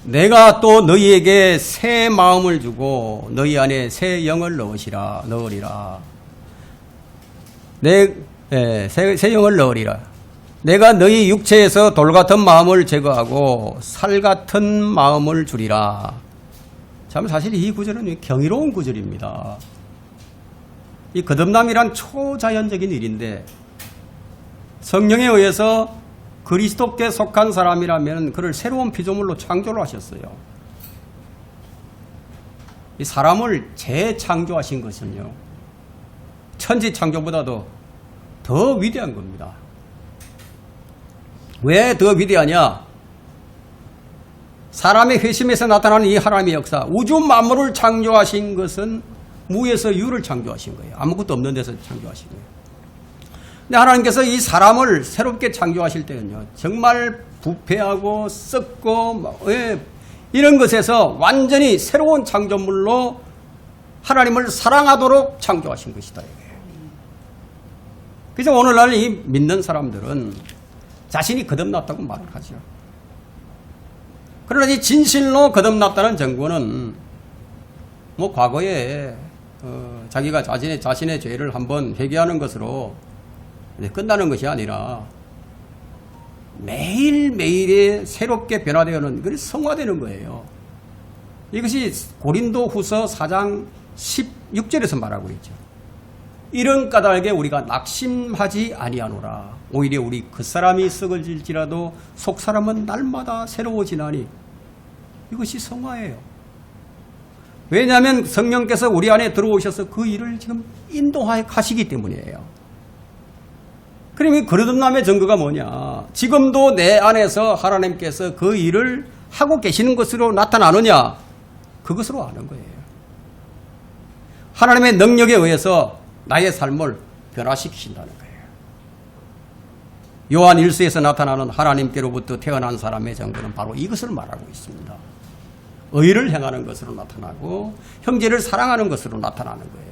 내가 또 너희에게 새 마음을 주고 너희 안에 새 영을 넣으리라. 새 영을 넣으리라. 내가 너희 육체에서 돌 같은 마음을 제거하고 살 같은 마음을 주리라. 참 사실 이 구절은 경이로운 구절입니다. 이 거듭남이란 초자연적인 일인데 성령에 의해서 그리스도께 속한 사람이라면 그를 새로운 피조물로 창조를 하셨어요. 이 사람을 재창조하신 것은요, 천지 창조보다도 더 위대한 겁니다. 왜 더 위대하냐? 사람의 회심에서 나타나는 이 하나님의 역사, 우주 만물을 창조하신 것은 무에서 유를 창조하신 거예요. 아무것도 없는 데서 창조하신 거예요. 근데 하나님께서 이 사람을 새롭게 창조하실 때는요, 정말 부패하고 썩고 이런 것에서 완전히 새로운 창조물로 하나님을 사랑하도록 창조하신 것이다. 그래서 오늘날 이 믿는 사람들은 자신이 거듭났다고 말을 하죠. 그러나 이 진실로 거듭났다는 증거는 뭐 과거에 자기가 자신의 죄를 한번 회개하는 것으로 끝나는 것이 아니라 매일매일에 새롭게 변화되어는 그게 성화되는 거예요. 이것이 고린도후서 4장 16절에서 말하고 있죠. 이런 까닭에 우리가 낙심하지 아니하노라. 오히려 우리 겉사람이 썩어질지라도 속사람은 날마다 새로워지나니. 이것이 성화예요. 왜냐하면 성령께서 우리 안에 들어오셔서 그 일을 지금 인도하시기 때문이에요. 그러면 거듭남의 증거가 뭐냐? 지금도 내 안에서 하나님께서 그 일을 하고 계시는 것으로 나타나느냐? 그것으로 아는 거예요. 하나님의 능력에 의해서 나의 삶을 변화시키신다는 거예요. 요한 1서에서 나타나는 하나님께로부터 태어난 사람의 증거는 바로 이것을 말하고 있습니다. 의를 행하는 것으로 나타나고 형제를 사랑하는 것으로 나타나는 거예요.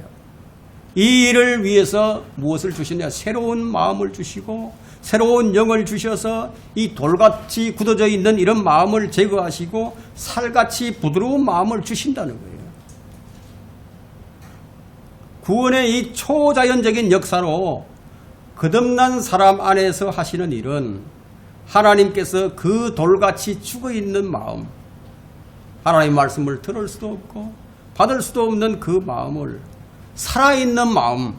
이 일을 위해서 무엇을 주시냐? 새로운 마음을 주시고 새로운 영을 주셔서 이 돌같이 굳어져 있는 이런 마음을 제거하시고 살같이 부드러운 마음을 주신다는 거예요. 구원의 이 초자연적인 역사로 거듭난 사람 안에서 하시는 일은 하나님께서 그 돌같이 죽어있는 마음, 하나님의 말씀을 들을 수도 없고 받을 수도 없는 그 마음을 살아있는 마음,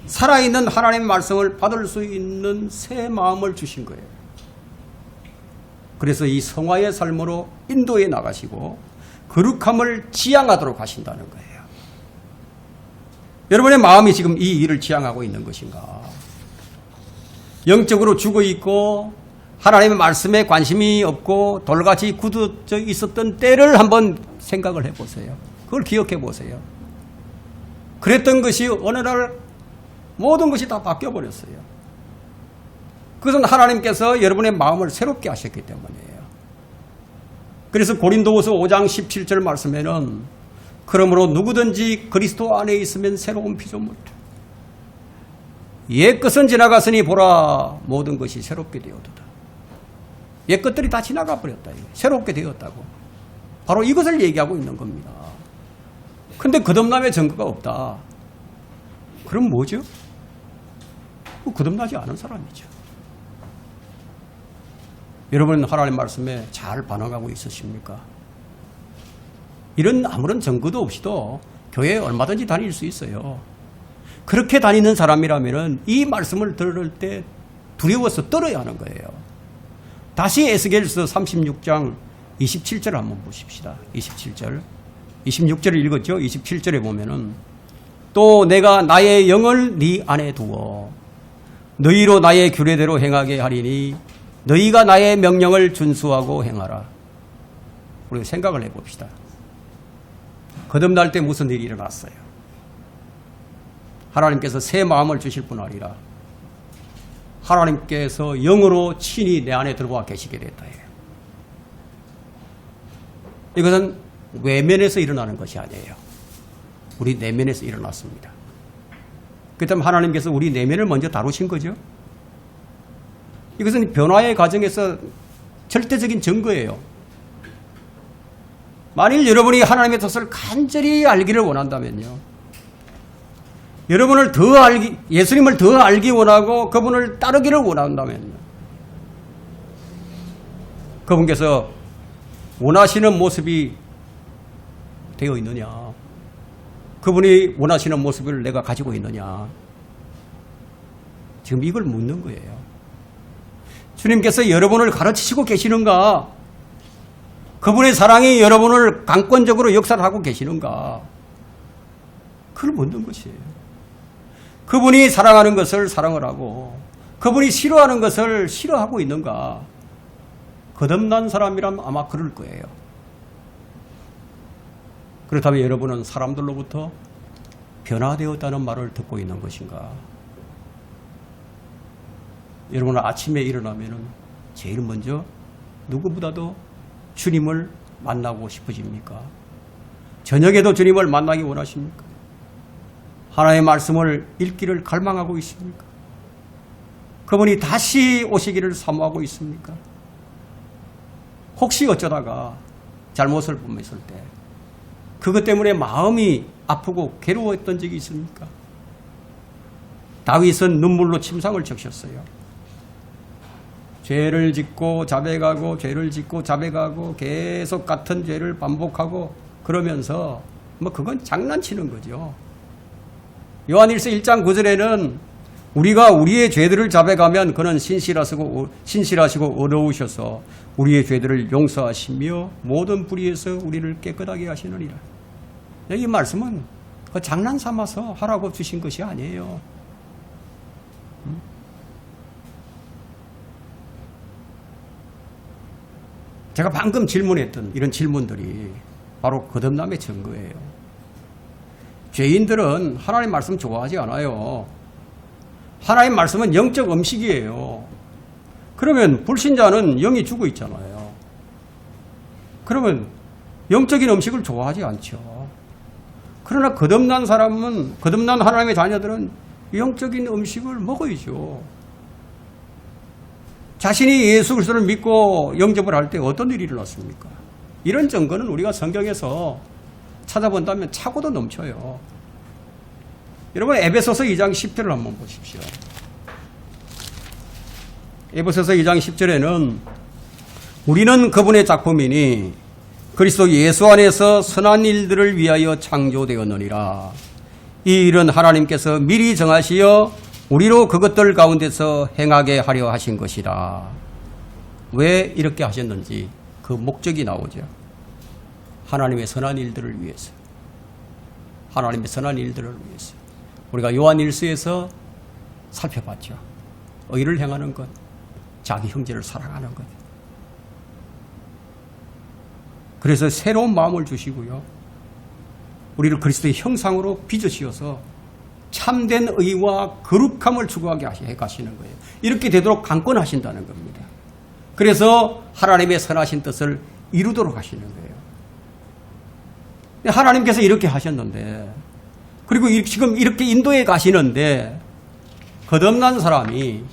살아있는 하나님의 말씀을 받을 수 있는 새 마음을 주신 거예요. 그래서 이 성화의 삶으로 인도해 나가시고 거룩함을 지향하도록 하신다는 거예요. 여러분의 마음이 지금 이 일을 지향하고 있는 것인가? 영적으로 죽어있고 하나님의 말씀에 관심이 없고 돌같이 굳어져 있었던 때를 한번 생각을 해보세요. 그걸 기억해 보세요. 그랬던 것이 어느 날 모든 것이 다 바뀌어버렸어요. 그것은 하나님께서 여러분의 마음을 새롭게 하셨기 때문이에요. 그래서 고린도후서 5장 17절 말씀에는 그러므로 누구든지 그리스도 안에 있으면 새로운 피조물, 옛 것은 지나갔으니 보라 모든 것이 새롭게 되었도다. 옛 것들이 다 지나가 버렸다. 새롭게 되었다고. 바로 이것을 얘기하고 있는 겁니다. 근데 거듭남의 증거가 없다. 그럼 뭐죠? 거듭나지 않은 사람이죠. 여러분 하나님 말씀에 잘 반응하고 있으십니까? 이런 아무런 증거도 없이도 교회에 얼마든지 다닐 수 있어요. 그렇게 다니는 사람이라면 이 말씀을 들을 때 두려워서 떨어야 하는 거예요. 다시 에스겔서 36장 27절 한번 보십시다. 27절. 26절을 읽었죠? 27절에 보면은 또 내가 나의 영을 네 안에 두어 너희로 나의 규례대로 행하게 하리니 너희가 나의 명령을 준수하고 행하라. 우리 생각을 해봅시다. 거듭날 때 무슨 일이 일어났어요? 하나님께서 새 마음을 주실 뿐 아니라 하나님께서 영으로 친히 내 안에 들어와 계시게 됐다. 이것은 외면에서 일어나는 것이 아니에요. 우리 내면에서 일어났습니다. 그렇다면 하나님께서 우리 내면을 먼저 다루신 거죠. 이것은 변화의 과정에서 절대적인 증거예요. 만일 여러분이 하나님의 뜻을 간절히 알기를 원한다면요, 여러분을 더 예수님을 더 알기 원하고 그분을 따르기를 원한다면요, 그분께서 원하시는 모습이 되어 있느냐, 그분이 원하시는 모습을 내가 가지고 있느냐, 지금 이걸 묻는 거예요. 주님께서 여러분을 가르치시고 계시는가? 그분의 사랑이 여러분을 강권적으로 역사를 하고 계시는가? 그걸 묻는 것이에요. 그분이 사랑하는 것을 사랑을 하고 그분이 싫어하는 것을 싫어하고 있는가? 거듭난 사람이라면 아마 그럴 거예요. 그렇다면 여러분은 사람들로부터 변화되었다는 말을 듣고 있는 것인가? 여러분은 아침에 일어나면 제일 먼저 누구보다도 주님을 만나고 싶으십니까? 저녁에도 주님을 만나기 원하십니까? 하나님의 말씀을 읽기를 갈망하고 있습니까? 그분이 다시 오시기를 사모하고 있습니까? 혹시 어쩌다가 잘못을 범했을 때 그것 때문에 마음이 아프고 괴로웠던 적이 있습니까? 다윗은 눈물로 침상을 적셨어요. 죄를 짓고 자백하고 죄를 짓고 자백하고 계속 같은 죄를 반복하고 그러면서 그건 장난치는 거죠. 요한일서 1장 9절에는 우리가 우리의 죄들을 자백하면 그는 신실하시고 어려우셔서 우리의 죄들을 용서하시며 모든 불의에서 우리를 깨끗하게 하시느니라. 이 말씀은 장난 삼아서 하라고 주신 것이 아니에요. 제가 방금 질문했던 이런 질문들이 바로 거듭남의 증거예요. 죄인들은 하나님 말씀 좋아하지 않아요. 하나님 말씀은 영적 음식이에요. 그러면 불신자는 영이 죽어 있잖아요. 그러면 영적인 음식을 좋아하지 않죠. 그러나 거듭난 사람은, 거듭난 하나님의 자녀들은 영적인 음식을 먹어야죠. 자신이 예수 그리스도를 믿고 영접을 할 때 어떤 일이 일어났습니까? 이런 증거는 우리가 성경에서 찾아본다면 차고도 넘쳐요. 여러분 에베소서 2장 10절을 한번 보십시오. 에베소서 2장 10절에는 우리는 그분의 작품이니 그리스도 예수 안에서 선한 일들을 위하여 창조되었느니라. 이 일은 하나님께서 미리 정하시어 우리로 그것들 가운데서 행하게 하려 하신 것이라. 왜 이렇게 하셨는지 그 목적이 나오죠. 하나님의 선한 일들을 위해서. 하나님의 선한 일들을 위해서. 우리가 요한일서에서 살펴봤죠. 의를 행하는 것, 자기 형제를 사랑하는 것. 그래서 새로운 마음을 주시고요. 우리를 그리스도의 형상으로 빚으시어서 참된 의와 거룩함을 추구하게 해 가시는 거예요. 이렇게 되도록 강권하신다는 겁니다. 그래서 하나님의 선하신 뜻을 이루도록 하시는 거예요. 하나님께서 이렇게 하셨는데, 그리고 지금 이렇게 인도해 가시는데 거듭난 사람이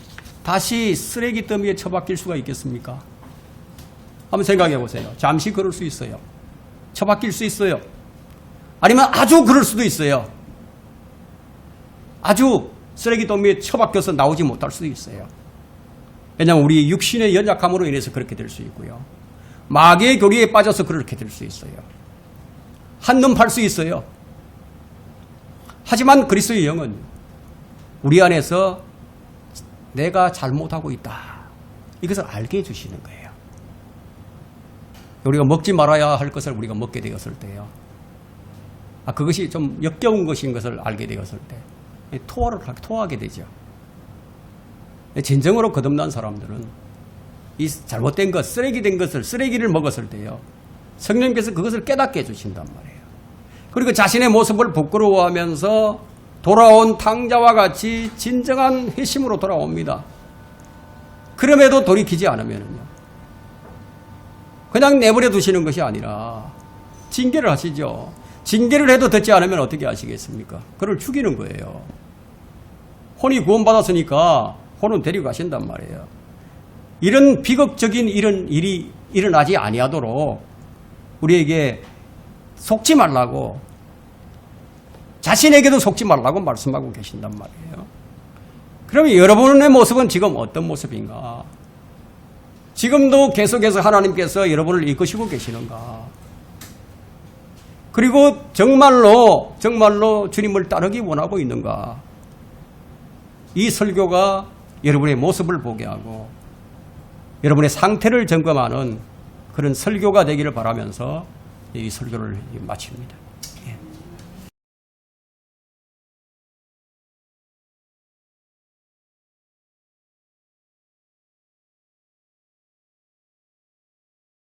다시 쓰레기 더미에 처박힐 수가 있겠습니까? 한번 생각해 보세요. 잠시 그럴 수 있어요. 처박힐 수 있어요. 아니면 아주 그럴 수도 있어요. 아주 쓰레기 더미에 처박혀서 나오지 못할 수도 있어요. 왜냐하면 우리 육신의 연약함으로 인해서 그렇게 될 수 있고요. 마귀의 교리에 빠져서 그렇게 될 수 있어요. 한눈 팔 수 있어요. 하지만 그리스도의 영은 우리 안에서 내가 잘못하고 있다. 이것을 알게 해주시는 거예요. 우리가 먹지 말아야 할 것을 우리가 먹게 되었을 때요. 그것이 좀 역겨운 것인 것을 알게 되었을 때 토하게 되죠. 진정으로 거듭난 사람들은 이 잘못된 것, 쓰레기된 것을, 쓰레기를 먹었을 때요. 성령께서 그것을 깨닫게 해주신단 말이에요. 그리고 자신의 모습을 부끄러워하면서 돌아온 탕자와 같이 진정한 회심으로 돌아옵니다. 그럼에도 돌이키지 않으면요. 그냥 내버려 두시는 것이 아니라 징계를 하시죠. 징계를 해도 듣지 않으면 어떻게 하시겠습니까? 그를 죽이는 거예요. 혼이 구원받았으니까 혼은 데리고 가신단 말이에요. 이런 비극적인 이런 일이 일어나지 아니하도록 우리에게 속지 말라고, 자신에게도 속지 말라고 말씀하고 계신단 말이에요. 그러면 여러분의 모습은 지금 어떤 모습인가? 지금도 계속해서 하나님께서 여러분을 이끄시고 계시는가? 그리고 정말로 주님을 따르기 원하고 있는가? 이 설교가 여러분의 모습을 보게 하고 여러분의 상태를 점검하는 그런 설교가 되기를 바라면서 이 설교를 마칩니다.